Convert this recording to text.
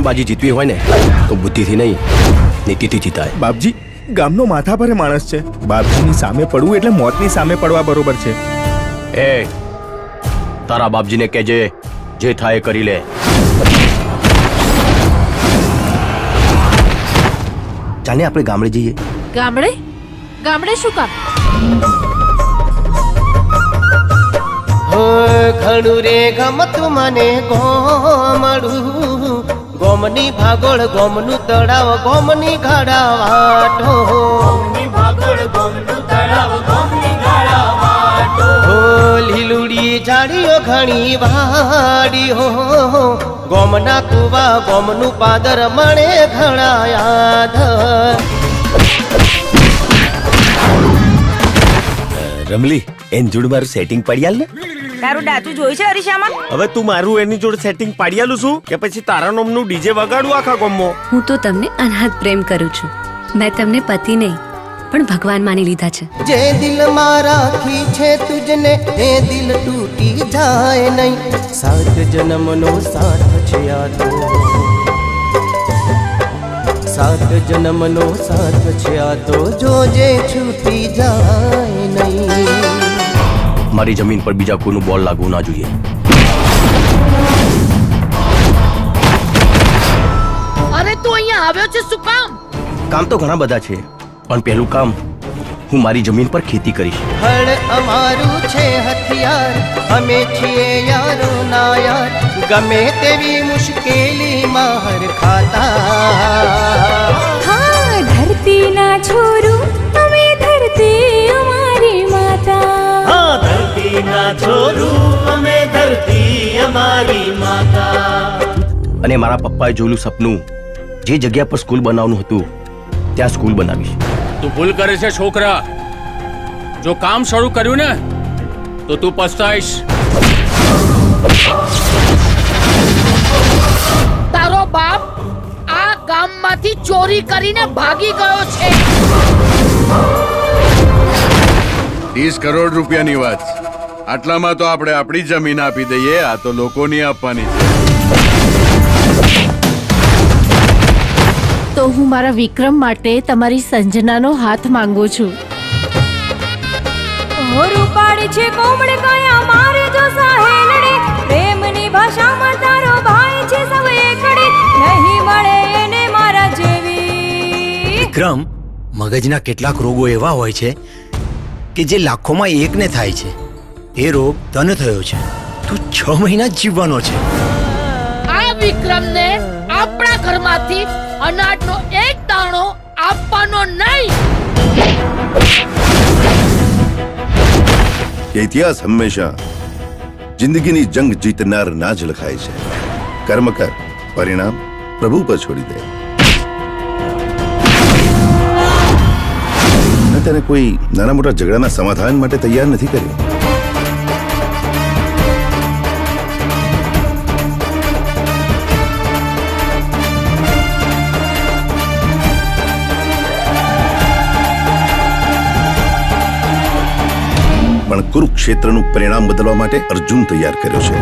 બાજી જીતવી હોય ને તો બુદ્ધિથી નહીં, નીતિથી જીતાય. બાપજી, ગામનો માથા ભારે માણસ છે. બાપજીની સામે પડવું એટલે મોતની સામે પડવા બરોબર છે. એ તારા બાપજીને કહેજે જે થાય એ કરી લે. ચાલે આપણે ગામડે જઈએ. ગામડે? ગામડે શું કામ? ઘણું રે ગમતું મને ગોમડું, ગોમની ભાગોળ ગોમનું તળાવ ગોમની ગાડા વાટો, લીલુડી જાડીઓ ઘણી વાડી હો, ગોમના કુવા ગોમનું પાદર મળે ઘણા યાદ. રમલી, એન જોડ મારું સેટિંગ પાડી ને. તારું ડાચું જોઈ છે અરીસામાં? હવે તું મારું એની જોડે સેટિંગ પાડી આલું છું કે પછી તારા નામનું ડીજે વગાડું આખા ગામમાં? હું તો તમને અનાથ પ્રેમ કરું છું. મેં તમને પતિ નહીં પણ ભગવાન માની લીધા છે. જે દિલમાં રાખી છે તુજને એ દિલ તૂટી જાય નહીં. 7 જન્મનો સાથ છે આ તો, 7 જન્મનો સાથ છે આ તો, જોજે છૂટી જાય નહીં. મારી જમીન પર બીજા કોઈનું બોલ લાગવું ના જોઈએ. અરે તું અહીંયા આવ્યો છે શું કામ? કામ તો ઘણા બધા છે, પણ પહેલું કામ હું મારી જમીન પર ખેતી કરીશ. હળ અમારું છે હથિયાર, અમે છીએ યારો ના યાર, ગમે તેવી મુશ્કેલીમાં હર ખાતા. હા, ધરતી ના છોરું અમે, ધરતી અમારી માતા. હા, ધરતી ના છોરું અમે, ધરતી અમારી માતા. અને મારા પપ્પાએ જોયેલું સપનું, જે જગ્યા પર સ્કૂલ બનાવવાનું હતું ત્યાં સ્કૂલ બનાવીશ. તું ભૂલ કરે છે છોકરા. જો કામ શરૂ કર્યું ને તો તું પસ્તાઈશ. તારો બાપ આ ગામમાંથી ચોરી કરીને ભાગી ગયો છે. 30 કરોડ રૂપિયાની વાત. આટલામાં તો આપણે આપણી જમીન આપી દઈએ. આ તો લોકોની આપવાની છે. તો હું મારા વિક્રમ માટે તમારી સંજનાનો હાથ માંગુ છું. રૂપાળી છે કોમળ કયા મારે જો સાહેલડે, પ્રેમની ભાષામાં તારો ભાઈ છે સૌ એકડે, નહીં મળે એને મારા જેવી. વિક્રમ, મગજના કેટલાક રોગો એવા હોય છે કે જે લાખોમાં એકને થાય છે. એ રોગ તને થયો છે. તું 6 મહિના જીવવાનો છે. આ વિક્રમને આપણા ઘરમાંથી અનાજનો એક દાણો આપવાનો નહીં. ઇતિહાસ હંમેશા જિંદગીની જંગ જીતનાર ના જ લખાય છે. કર્મ કર, પરિણામ પ્રભુ પર છોડી દે. તેને કોઈ નાના મોટા ઝઘડાના સમાધાન માટે તૈયાર નથી કર્યો. પણ કુરુક્ષેત્રનું પરિણામ બદલવા માટે અર્જુન તૈયાર કર્યો છે.